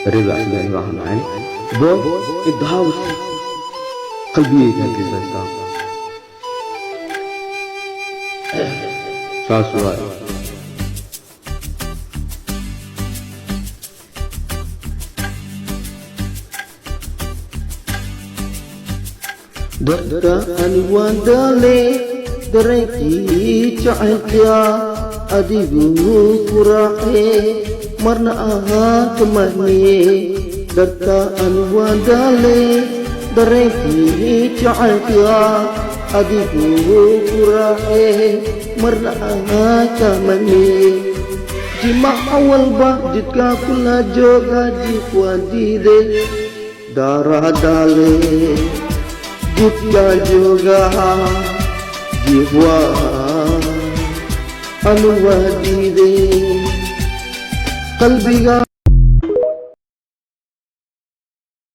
رضا أسمعي واحد معي بو إدهاو قلبي كان بيزايتا ساسواي Dakka anuan dale Dereki cahaya Adigu kurahe Marna aha kemani Dakka anuan dale Dereki cahaya Adigu kurahe Marna aha kemani Jima awal bah Jika kula joga Jikwa dide Darah dale Jika juga jiwa anuwadide qalbiga